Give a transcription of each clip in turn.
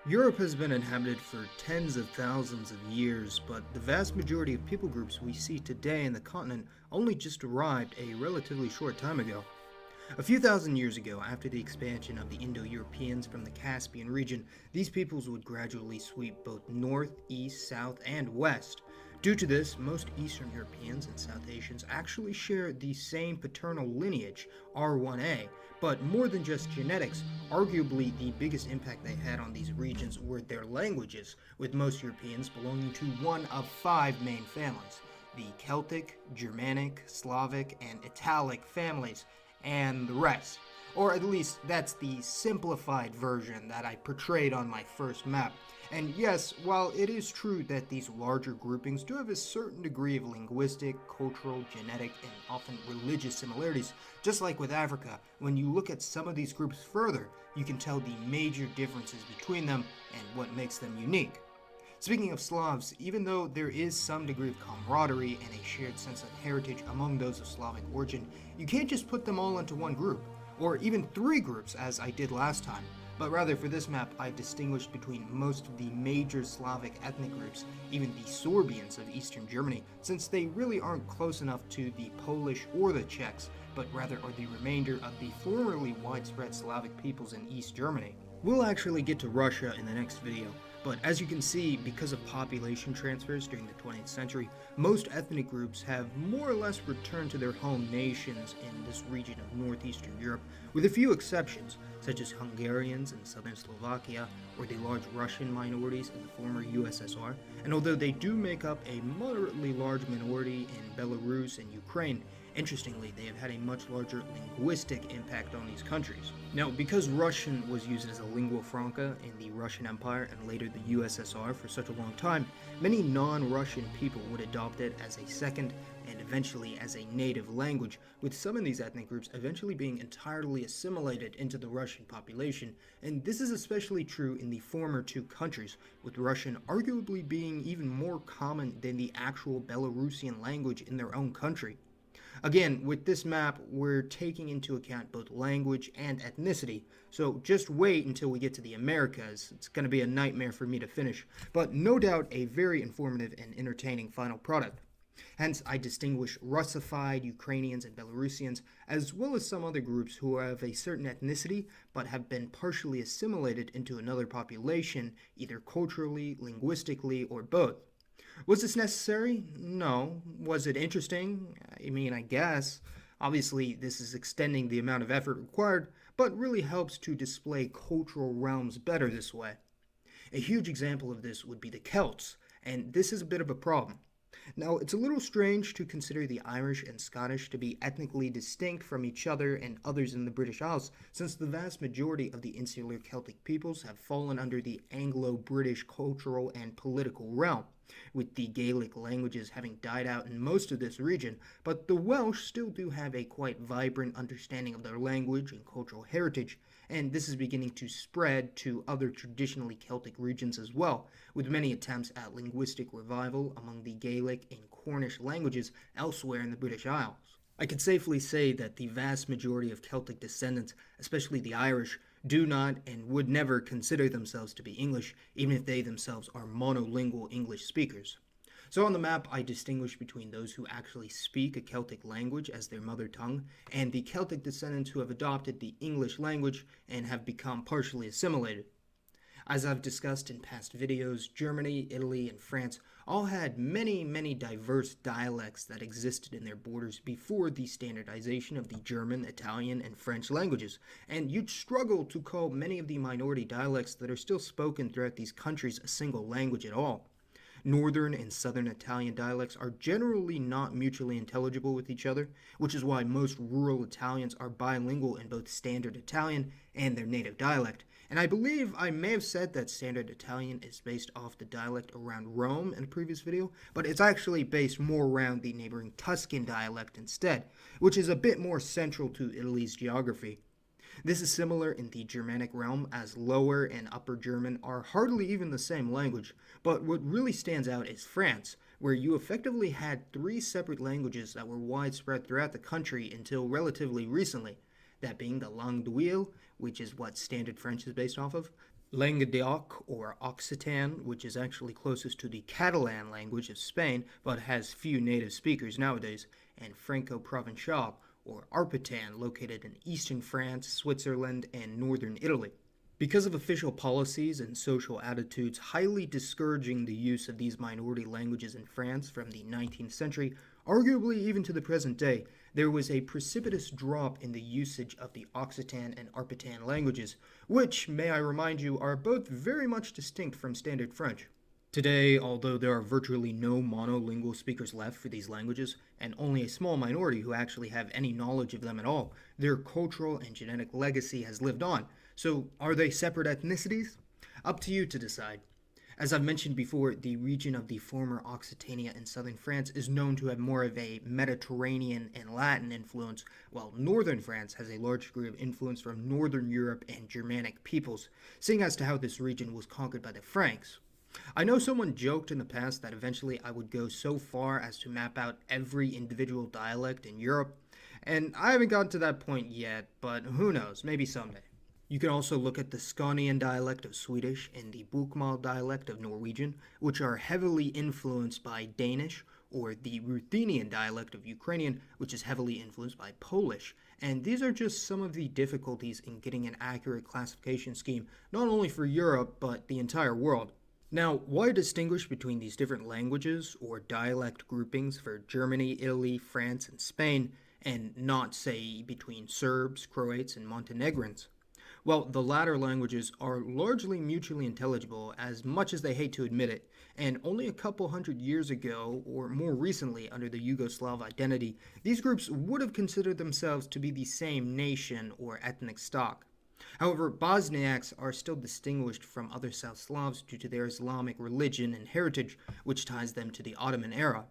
Europe has been inhabited for tens of thousands of years, but the vast majority of people groups we see today in the continent only just arrived a relatively short time ago. A few thousand years ago, after the expansion of the Indo-Europeans from the Caspian region, these peoples would gradually sweep both north, east, south, and west. Due to this, most Eastern Europeans and South Asians actually share the same paternal lineage, R1a, but more than just genetics, arguably the biggest impact they had on these regions were their languages, with most Europeans belonging to one of five main families: the Celtic, Germanic, Slavic, and Italic families, and the rest. Or at least that's the simplified version that I portrayed on my first map. And yes, while it is true that these larger groupings do have a certain degree of linguistic, cultural, genetic, and often religious similarities, just like with Africa, when you look at some of these groups further, you can tell the major differences between them and what makes them unique. Speaking of Slavs, even though there is some degree of camaraderie and a shared sense of heritage among those of Slavic origin, you can't just put them all into one group, or even three groups as I did last time, but rather for this map I've distinguished between most of the major Slavic ethnic groups, even the Sorbians of Eastern Germany, since they really aren't close enough to the Polish or the Czechs, but rather are the remainder of the formerly widespread Slavic peoples in East Germany. We'll actually get to Russia in the next video, but as you can see, because of population transfers during the 20th century, most ethnic groups have more or less returned to their home nations in this region of northeastern Europe, with a few exceptions, such as Hungarians in southern Slovakia, or the large Russian minorities in the former USSR, and although they do make up a moderately large minority in Belarus and Ukraine, interestingly, they have had a much larger linguistic impact on these countries. Now, because Russian was used as a lingua franca in the Russian Empire and later the USSR for such a long time, many non-Russian people would adopt it as a second and eventually as a native language, with some of these ethnic groups eventually being entirely assimilated into the Russian population, and this is especially true in the former two countries, with Russian arguably being even more common than the actual Belarusian language in their own country. Again, with this map, we're taking into account both language and ethnicity, so just wait until we get to the Americas. It's going to be a nightmare for me to finish, but no doubt a very informative and entertaining final product. Hence, I distinguish Russified Ukrainians and Belarusians, as well as some other groups who have a certain ethnicity, but have been partially assimilated into another population, either culturally, linguistically, or both. Was this necessary? No. Was it interesting? I mean, I guess. Obviously, this is extending the amount of effort required, but really helps to display cultural realms better this way. A huge example of this would be the Celts, and this is a bit of a problem. Now, it's a little strange to consider the Irish and Scottish to be ethnically distinct from each other and others in the British Isles, since the vast majority of the insular Celtic peoples have fallen under the Anglo-British cultural and political realm, with the Gaelic languages having died out in most of this region, but the Welsh still do have a quite vibrant understanding of their language and cultural heritage, and this is beginning to spread to other traditionally Celtic regions as well, with many attempts at linguistic revival among the Gaelic and Cornish languages elsewhere in the British Isles. I can safely say that the vast majority of Celtic descendants, especially the Irish, do not and would never consider themselves to be English, even if they themselves are monolingual English speakers. So on the map, I distinguish between those who actually speak a Celtic language as their mother tongue, and the Celtic descendants who have adopted the English language and have become partially assimilated. As I've discussed in past videos, Germany, Italy, and France all had many diverse dialects that existed in their borders before the standardization of the German, Italian, and French languages, and you'd struggle to call many of the minority dialects that are still spoken throughout these countries a single language at all. Northern and Southern Italian dialects are generally not mutually intelligible with each other, which is why most rural Italians are bilingual in both Standard Italian and their native dialect. And I believe I may have said that Standard Italian is based off the dialect around Rome in a previous video, but it's actually based more around the neighboring Tuscan dialect instead, which is a bit more central to Italy's geography. This is similar in the Germanic realm, as Lower and Upper German are hardly even the same language, but what really stands out is France, where you effectively had three separate languages that were widespread throughout the country until relatively recently, that being the langue d'oil, which is what Standard French is based off of, Languedoc or Occitan, which is actually closest to the Catalan language of Spain but has few native speakers nowadays, and Franco-Provençal or Arpitan, located in eastern France, Switzerland, and northern Italy. Because of official policies and social attitudes highly discouraging the use of these minority languages in France from the 19th century, arguably even to the present day, there was a precipitous drop in the usage of the Occitan and Arpitan languages, which, may I remind you, are both very much distinct from Standard French. Today, although there are virtually no monolingual speakers left for these languages, and only a small minority who actually have any knowledge of them at all, their cultural and genetic legacy has lived on. So, are they separate ethnicities? Up to you to decide. As I've mentioned before, the region of the former Occitania in southern France is known to have more of a Mediterranean and Latin influence, while northern France has a large degree of influence from northern Europe and Germanic peoples, seeing as to how this region was conquered by the Franks. I know someone joked in the past that eventually I would go so far as to map out every individual dialect in Europe, and I haven't gotten to that point yet, but who knows, maybe someday. You can also look at the Skånian dialect of Swedish and the Bokmål dialect of Norwegian, which are heavily influenced by Danish, or the Ruthenian dialect of Ukrainian, which is heavily influenced by Polish. And these are just some of the difficulties in getting an accurate classification scheme, not only for Europe, but the entire world. Now, why distinguish between these different languages or dialect groupings for Germany, Italy, France, and Spain, and not, say, between Serbs, Croats, and Montenegrins? Well, the latter languages are largely mutually intelligible, as much as they hate to admit it, and only a couple hundred years ago, or more recently under the Yugoslav identity, these groups would have considered themselves to be the same nation or ethnic stock. However, Bosniaks are still distinguished from other South Slavs due to their Islamic religion and heritage, which ties them to the Ottoman era.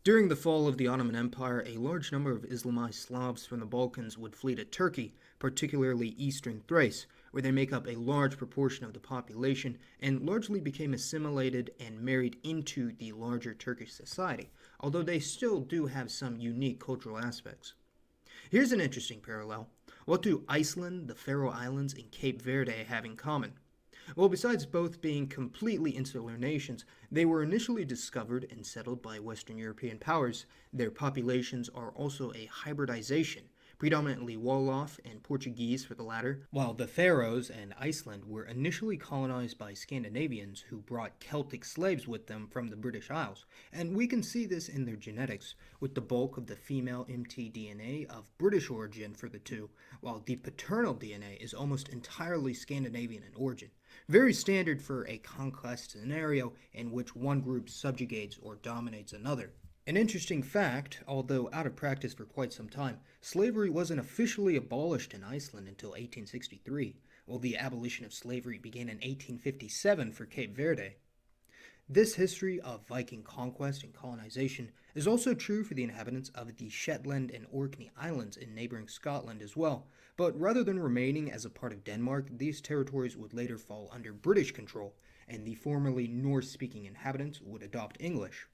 During the fall of the Ottoman Empire, a large number of Islamized Slavs from the Balkans would flee to Turkey, particularly eastern Thrace, where they make up a large proportion of the population and largely became assimilated and married into the larger Turkish society, although they still do have some unique cultural aspects. Here's an interesting parallel. What do Iceland, the Faroe Islands, and Cape Verde have in common? Well, besides both being completely insular nations, they were initially discovered and settled by Western European powers. Their populations are also a hybridization, predominantly Wolof and Portuguese for the latter, while the Faroes and Iceland were initially colonized by Scandinavians who brought Celtic slaves with them from the British Isles, and we can see this in their genetics, with the bulk of the female mtDNA of British origin for the two, while the paternal DNA is almost entirely Scandinavian in origin. Very standard for a conquest scenario in which one group subjugates or dominates another. An interesting fact, although out of practice for quite some time, slavery wasn't officially abolished in Iceland until 1863, while the abolition of slavery began in 1857 for Cape Verde. This history of Viking conquest and colonization is also true for the inhabitants of the Shetland and Orkney Islands in neighboring Scotland as well, but rather than remaining as a part of Denmark, these territories would later fall under British control, and the formerly Norse-speaking inhabitants would adopt English.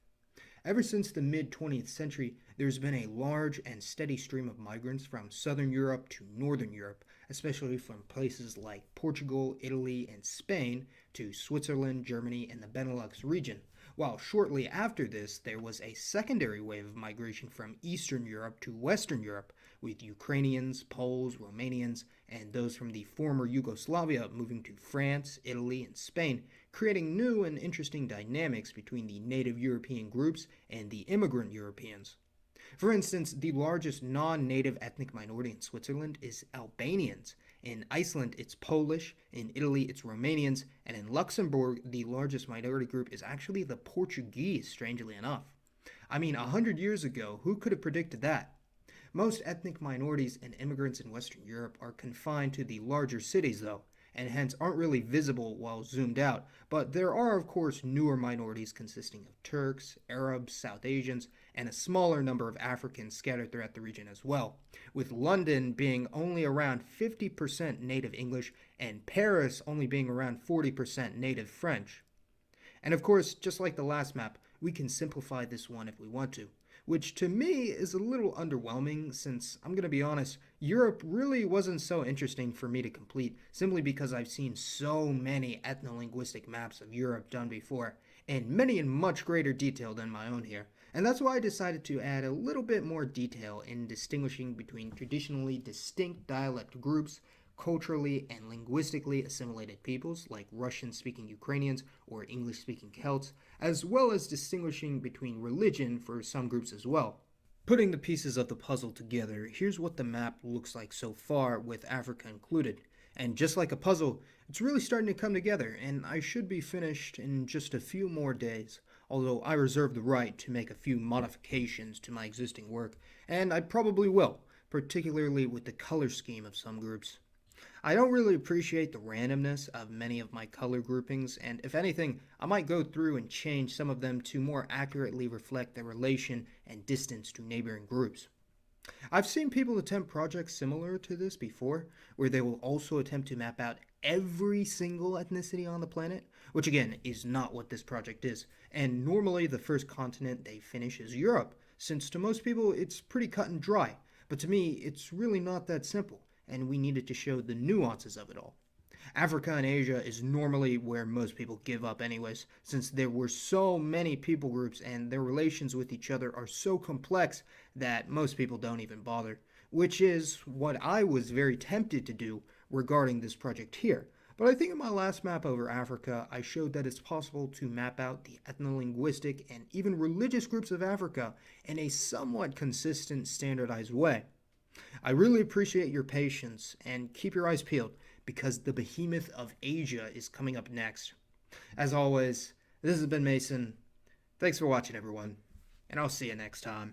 Ever since the mid-20th century, there's been a large and steady stream of migrants from southern Europe to northern Europe, especially from places like Portugal, Italy, and Spain to Switzerland, Germany, and the Benelux region, while shortly after this there was a secondary wave of migration from Eastern Europe to Western Europe, with Ukrainians, Poles, Romanians, and those from the former Yugoslavia moving to France, Italy, and Spain, creating new and interesting dynamics between the native European groups and the immigrant Europeans. For instance, the largest non-native ethnic minority in Switzerland is Albanians. In Iceland, it's Polish. In Italy, it's Romanians. And in Luxembourg, the largest minority group is actually the Portuguese, strangely enough. I mean, 100 years ago, who could have predicted that? Most ethnic minorities and immigrants in Western Europe are confined to the larger cities, though, and hence aren't really visible while zoomed out, but there are of course newer minorities consisting of Turks, Arabs, South Asians, and a smaller number of Africans scattered throughout the region as well, with London being only around 50% native English and Paris only being around 40% native French. And of course, just like the last map, we can simplify this one if we want to. which to me is a little underwhelming since, I'm going to be honest, Europe really wasn't so interesting for me to complete simply because I've seen so many ethno-linguistic maps of Europe done before, and many in much greater detail than my own here. And that's why I decided to add a little bit more detail in distinguishing between traditionally distinct dialect groups, culturally and linguistically assimilated peoples like Russian speaking Ukrainians or English speaking Celts, as well as distinguishing between religion for some groups as well. Putting the pieces of the puzzle together, here's what the map looks like so far with Africa included. And just like a puzzle, it's really starting to come together, and I should be finished in just a few more days, although I reserve the right to make a few modifications to my existing work, and I probably will, particularly with the color scheme of some groups. I don't really appreciate the randomness of many of my color groupings, and if anything, I might go through and change some of them to more accurately reflect their relation and distance to neighboring groups. I've seen people attempt projects similar to this before, where they will also attempt to map out every single ethnicity on the planet, which again is not what this project is, and normally the first continent they finish is Europe, since to most people it's pretty cut and dry, but to me it's really not that simple, and we needed to show the nuances of it all. Africa and Asia is normally where most people give up, anyways, since there were so many people groups and their relations with each other are so complex that most people don't even bother, which is what I was very tempted to do regarding this project here. But I think in my last map over Africa, I showed that it's possible to map out the ethno-linguistic and even religious groups of Africa in a somewhat consistent, standardized way. I really appreciate your patience and keep your eyes peeled because the behemoth of Asia is coming up next. As always, this has been Mason. Thanks for watching, everyone, and I'll see you next time.